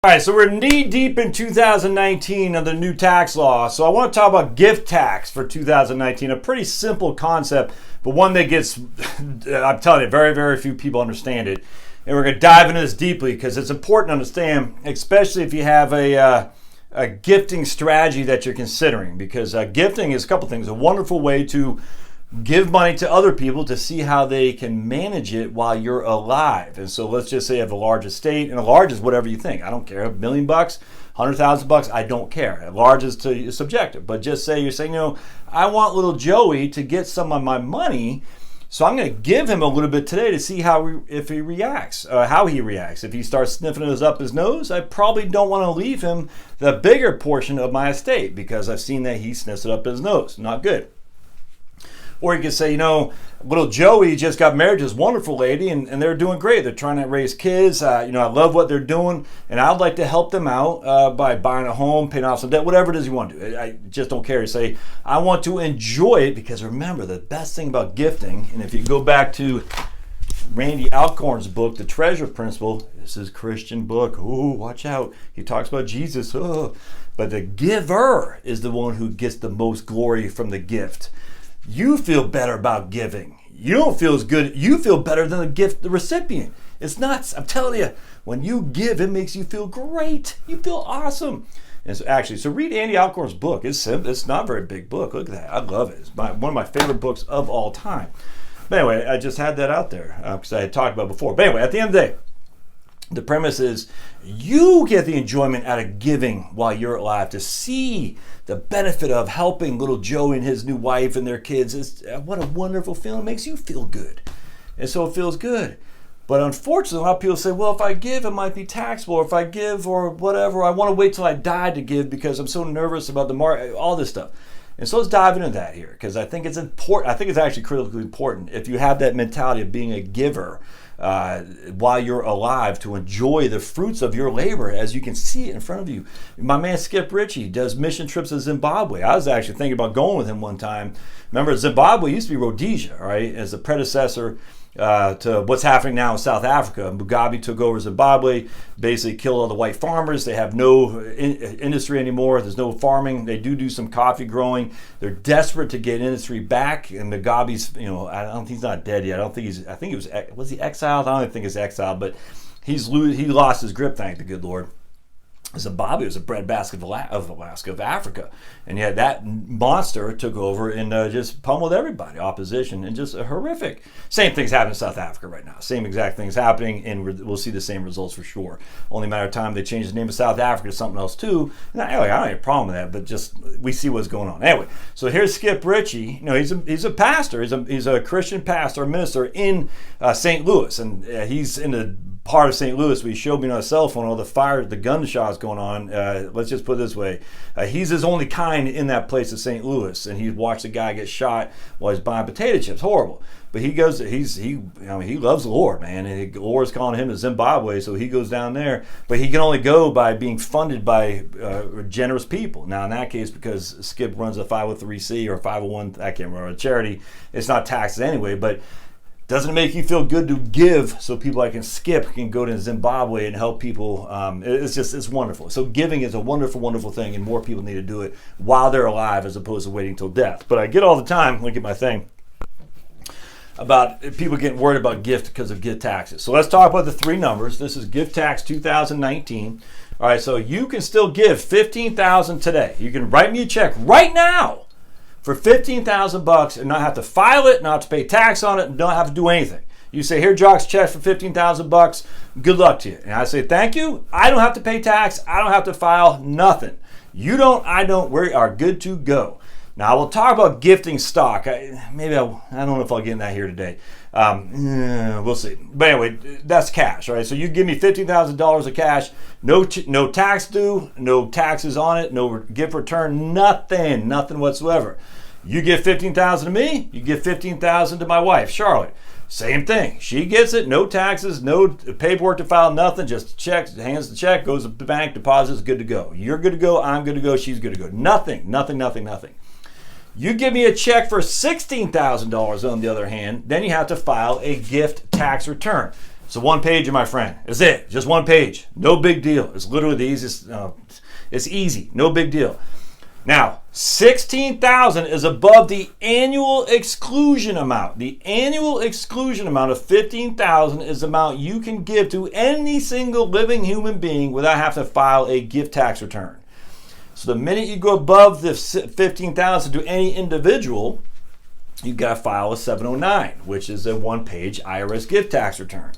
All right, so we're knee deep in 2019 of the new tax law. So I want to talk about gift tax for 2019, a pretty simple concept, but one that gets, I'm telling you, very, very few people understand it. And we're going to dive into this deeply because it's important to understand, especially if you have a gifting strategy that you're considering, because gifting is a couple things. A wonderful way to give money to other people to see how they can manage it while you're alive. And so let's just say you have a large estate, and a large is whatever you think. I don't care, $1 million, $100,000, I don't care. A large is subjective, but just say you're saying, I want little Joey to get some of my money, so I'm going to give him a little bit today to see if he reacts, how he reacts. If he starts sniffing it up his nose, I probably don't want to leave him the bigger portion of my estate because I've seen that he sniffs it up his nose. Not good. Or you could say, little Joey just got married to this wonderful lady and they're doing great. They're trying to raise kids. I love what they're doing and I'd like to help them out by buying a home, paying off some debt, whatever it is you want to do. I just don't care. You say, I want to enjoy it because remember, the best thing about gifting, and if you go back to Randy Alcorn's book, The Treasure Principle, this is a Christian book. Ooh, watch out. He talks about Jesus. Oh. But the giver is the one who gets the most glory from the gift. You feel better about giving. You don't feel as good. You feel better than the recipient. It's nuts. I'm telling you, when you give, it makes you feel great. You feel awesome. And so read Andy Alcorn's book. It's simple. It's not a very big book. Look at that. I love it. It's one of my favorite books of all time. But anyway, I just had that out there because I had talked about it before. But anyway, at the end of the day, the premise is you get the enjoyment out of giving while you're alive, to see the benefit of helping little Joey and his new wife and their kids. What a wonderful feeling. It makes you feel good. And so it feels good. But unfortunately, a lot of people say, well, if I give, it might be taxable. Or if I give or whatever, I want to wait till I die to give because I'm so nervous about the market, all this stuff. And so let's dive into that here because I think it's important. I think it's actually critically important if you have that mentality of being a giver while you're alive, to enjoy the fruits of your labor as you can see it in front of you. My man Skip Ritchie does mission trips to Zimbabwe. I was actually thinking about going with him one time. Remember, Zimbabwe used to be Rhodesia, right, as the predecessor to what's happening now in South Africa. Mugabe took over Zimbabwe, basically killed all the white farmers. They have no industry anymore. There's no farming. They do some coffee growing. They're desperate to get industry back. And Mugabe's, I don't think he's not dead yet. I think was he exiled? I don't even think he's exiled, but he lost his grip, thank the good Lord. Zimbabwe was a breadbasket of Africa. And yet that monster took over and just pummeled everybody, opposition, and just horrific. Same things happen in South Africa right now. Same exact things happening, and we'll see the same results for sure. Only a matter of time they change the name of South Africa to something else too. And I don't have a problem with that, but just we see what's going on. Anyway, so here's Skip Ritchie. He's a pastor. He's a Christian pastor, minister in St. Louis, and he's in the part of St. Louis. We showed me on a cell phone all the gunshots going on. Let's just put it this way: he's his only kind in that place of St. Louis, and he watched a guy get shot while he's buying potato chips. Horrible. But he goes. He loves the Lord, man, and the Lord's calling him to Zimbabwe, so he goes down there. But he can only go by being funded by generous people. Now, in that case, because Skip runs a 503c or 501, I can't remember, a charity, it's not taxed anyway, but doesn't it make you feel good to give so people like Skip can go to Zimbabwe and help people? It's wonderful. So giving is a wonderful, wonderful thing, and more people need to do it while they're alive as opposed to waiting till death. But I get all the time, look at my thing, about people getting worried about gift because of gift taxes. So let's talk about the three numbers. This is gift tax 2019. All right, so you can still give $15,000 today. You can write me a check right now for $15,000 and not have to file it, not have to pay tax on it, and don't have to do anything. You say, here, Jock's check for $15,000. Good luck to you. And I say, thank you. I don't have to pay tax. I don't have to file nothing. You don't, I don't. We are good to go. Now, we'll talk about gifting stock. I don't know if I'll get in that here today. We'll see. But anyway, that's cash, right? So you give me $15,000 of cash, no tax due, no taxes on it, no gift return, nothing whatsoever. You give $15,000 to me, you give $15,000 to my wife, Charlotte. Same thing. She gets it, no taxes, no paperwork to file, nothing, just checks, hands the check, goes to the bank, deposits, good to go. You're good to go, I'm good to go, she's good to go. Nothing. You give me a check for $16,000 on the other hand, then you have to file a gift tax return. So one page, my friend. That's it. Just one page. No big deal. It's literally the easiest. It's easy. No big deal. Now, $16,000 is above the annual exclusion amount. The annual exclusion amount of $15,000 is the amount you can give to any single living human being without having to file a gift tax return. So the minute you go above the $15,000 to any individual, you got to file a 709, which is a one-page IRS gift tax return.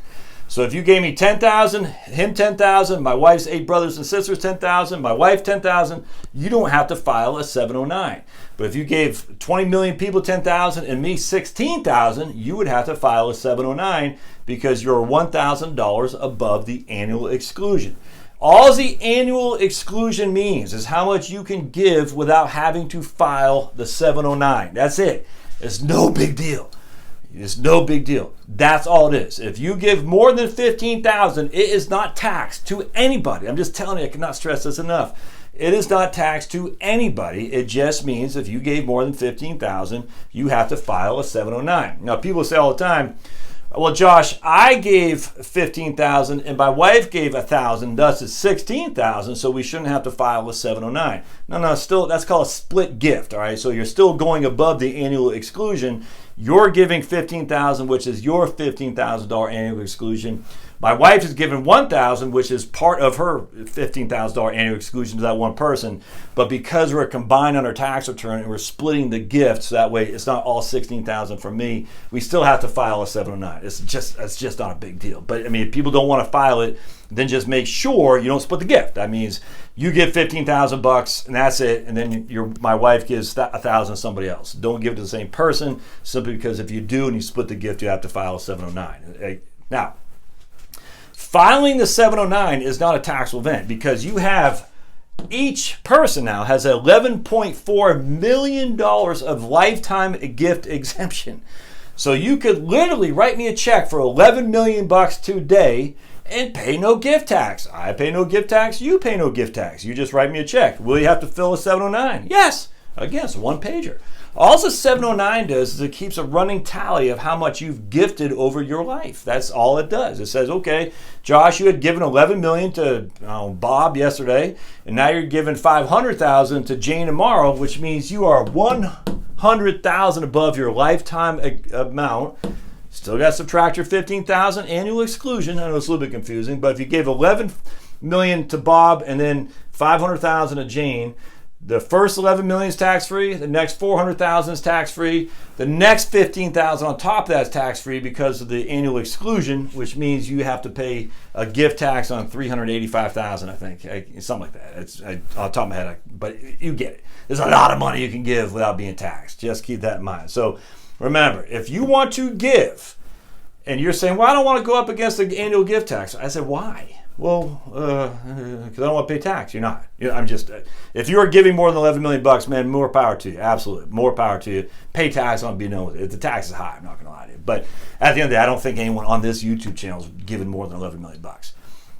So if you gave me $10,000, him $10,000, my wife's 8 brothers and sisters $10,000, my wife $10,000, you don't have to file a 709. But if you gave 20 million people $10,000 and me $16,000, you would have to file a 709 because you're $1,000 above the annual exclusion. All the annual exclusion means is how much you can give without having to file the 709. That's it. It's no big deal. It's no big deal. That's all it is. If you give more than $15,000, it is not taxed to anybody. I'm just telling you, I cannot stress this enough. It is not taxed to anybody. It just means if you gave more than $15,000, you have to file a 709. Now, people say all the time, well, Josh, I gave $15,000 and my wife gave $1,000, thus it's $16,000, so we shouldn't have to file a 709. No, still, that's called a split gift, all right? So you're still going above the annual exclusion. You're giving $15,000, which is your $15,000 annual exclusion. My wife is giving $1,000, which is part of her $15,000 annual exclusion to that one person. But because we're combined on our tax return and we're splitting the gift, so that way it's not all $16,000 from me, we still have to file a 709. It's just not a big deal. But I mean, if people don't want to file it, then just make sure you don't split the gift. That means you give $15,000 and that's it, and then my wife gives $1,000 to somebody else. Don't give it to the same person, simply because if you do and you split the gift, you have to file a 709. Now, filing the 709 is not a taxable event because each person now has $11.4 million of lifetime gift exemption. So you could literally write me a check for $11 million today and pay no gift tax. I pay no gift tax. You pay no gift tax. You just write me a check. Will you have to fill a 709? Yes. Again, it's a one pager. All the 709 does is it keeps a running tally of how much you've gifted over your life. That's all it does. It says, okay, Josh, you had given $11 million to Bob yesterday, and now you're giving $500,000 to Jane tomorrow, which means you are $100,000 above your lifetime amount. Still got to subtract your $15,000 annual exclusion. I know it's a little bit confusing, but if you gave $11 million to Bob and then $500,000 to Jane, the first $11 million is tax-free. The next $400,000 is tax-free. The next $15,000 on top of that is tax-free because of the annual exclusion, which means you have to pay a gift tax on $385,000, I think, something like that. It's on top of my head, but you get it. There's a lot of money you can give without being taxed. Just keep that in mind. So remember, if you want to give, and you're saying, well, I don't want to go up against the annual gift tax. I said, why? Well, because I don't want to pay tax. You're not. I'm just. If you're giving more than $11 million, man, more power to you. Absolutely, more power to you. Pay tax on being known with it. If the tax is high, I'm not going to lie to you. But at the end of the day, I don't think anyone on this YouTube channel is giving more than $11 million.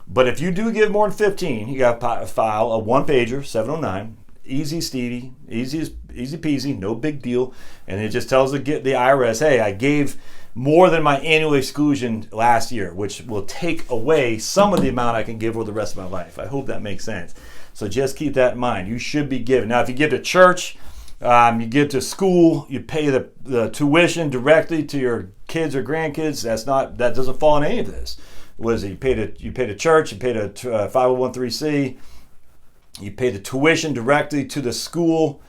But if you do give more than 15, you got to file a one-pager, 709. Easy, Stevie. Easy peasy. No big deal. And it just tells the IRS, hey, I gave more than my annual exclusion last year, which will take away some of the amount I can give for the rest of my life. I hope that makes sense. So just keep that in mind. You should be giving. Now, if you give to church, you give to school, you pay the tuition directly to your kids or grandkids. That doesn't fall in any of this. What is it? You pay to church, you pay to 501(c), you pay the tuition directly to the school.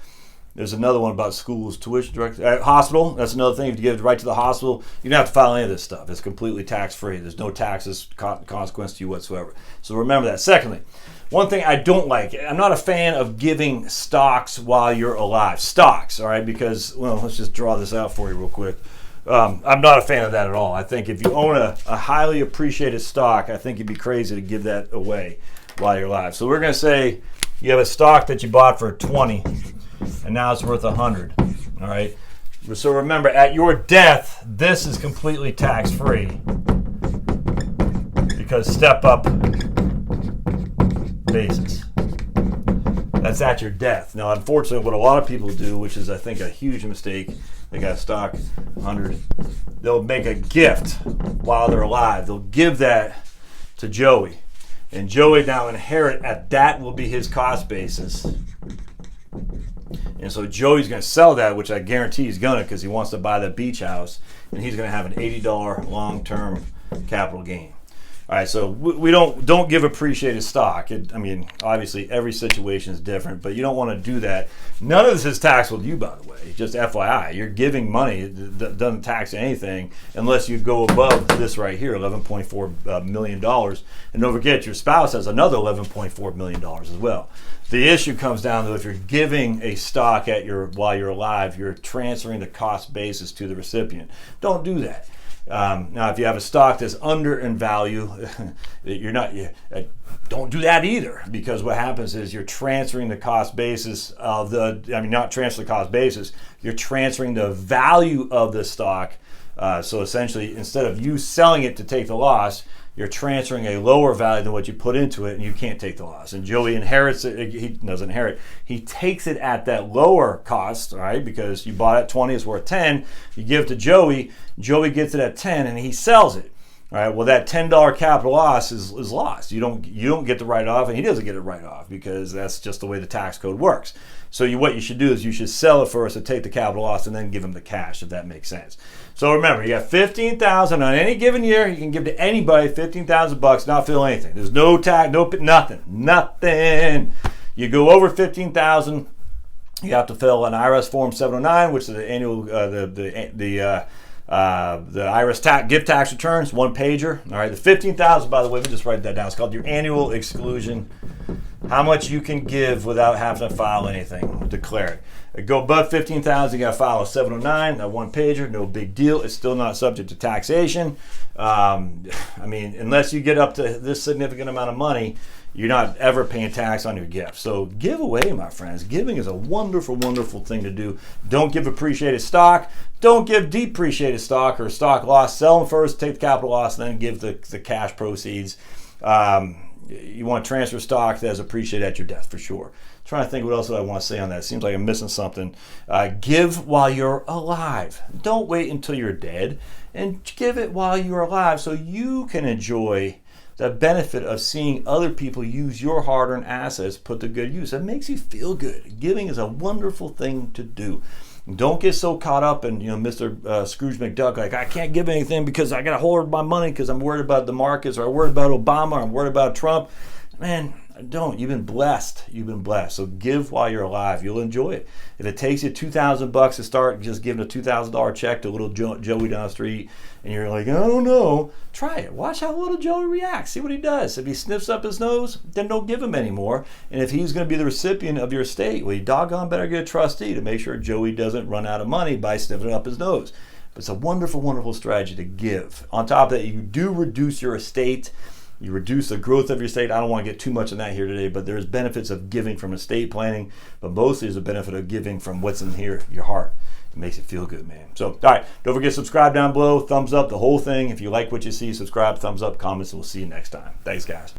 There's another one about schools, tuition direct hospital. That's another thing. If you give it right to the hospital, you don't have to file any of this stuff. It's completely tax-free. There's no taxes consequence to you whatsoever. So remember that. Secondly, one thing I don't like, I'm not a fan of giving stocks while you're alive. Stocks, all right, because, well, let's just draw this out for you real quick. I'm not a fan of that at all. I think if you own a highly appreciated stock, I think you'd be crazy to give that away while you're alive. So we're going to say you have a stock that you bought for 20 and now it's worth 100. All right. So remember, at your death, this is completely tax-free because step-up basis. That's at your death. Now, unfortunately, what a lot of people do, which is I think a huge mistake, They got stock, 100. They'll make a gift while they're alive. They'll give that to Joey. And Joey now inherit at that will be his cost basis. And so Joey's going to sell that, which I guarantee he's going to, because he wants to buy the beach house. And he's going to have an $80 long-term capital gain. All right, so we don't give appreciated stock. I mean, obviously every situation is different, but you don't want to do that. None of this is taxable to you, by the way. Just FYI, you're giving money that doesn't tax anything unless you go above this right here, $11.4 million. And don't forget, your spouse has another $11.4 million as well. The issue comes down to if you're giving a stock while you're alive, you're transferring the cost basis to the recipient. Don't do that. Now, if you have a stock that's under in value, don't do that either, because what happens is you're transferring the cost basis not transfer the cost basis, you're transferring the value of the stock. So essentially, instead of you selling it to take the loss, you're transferring a lower value than what you put into it, and you can't take the loss. And Joey inherits it. He doesn't inherit. He takes it at that lower cost, all right? Because you bought it at 20, it's worth 10. You give it to Joey. Joey gets it at 10, and he sells it. All right. Well, that $10 capital loss is lost. You don't get the write off, and he doesn't get it write off, because that's just the way the tax code works. So what you should do is you should sell it first and take the capital loss, and then give him the cash, if that makes sense. So remember, you got $15,000 on any given year. You can give to anybody $15,000, not feel anything. There's no tax, nothing. You go over $15,000, you have to fill an Irs Form 709, which is the annual the Irs gift tax returns, one pager. All right, the $15,000, by the way, let me just write that down. It's called your annual exclusion. How much you can give without having to file anything, declare it. Go above $15,000, you got to file a 709, that one pager, no big deal. It's still not subject to taxation. I mean, unless you get up to this significant amount of money, you're not ever paying tax on your gift. So give away, my friends. Giving is a wonderful, wonderful thing to do. Don't give appreciated stock. Don't give depreciated stock or stock loss. Sell them first, take the capital loss, and then give the cash proceeds. You want to transfer stock that is appreciated at your death, for sure. Trying to think what else I want to say on that. Seems like I'm missing something. Give while you're alive. Don't wait until you're dead, and give it while you're alive so you can enjoy the benefit of seeing other people use your hard-earned assets put to good use. It makes you feel good. Giving is a wonderful thing to do. Don't get so caught up in, Mr. Scrooge McDuck, like, I can't give anything because I got to hoard my money because I'm worried about the markets, or I'm worried about Obama, or I'm worried about Trump. Man, don't. You've been blessed. You've been blessed. So give while you're alive. You'll enjoy it. If it takes you $2,000 to start, just giving a $2,000 check to little Joey down the street, and you're like, I don't know, try it. Watch how little Joey reacts. See what he does. If he sniffs up his nose, then don't give him anymore. And if he's going to be the recipient of your estate, well, you doggone better get a trustee to make sure Joey doesn't run out of money by sniffing up his nose. But it's a wonderful, wonderful strategy to give. On top of that, you do reduce your estate. You reduce the growth of your estate. I don't want to get too much on that here today, but there's benefits of giving from estate planning, but mostly there's a benefit of giving from what's in here, your heart. It makes it feel good, man. So, all right, don't forget to subscribe down below, thumbs up, the whole thing. If you like what you see, subscribe, thumbs up, comments, and we'll see you next time. Thanks, guys.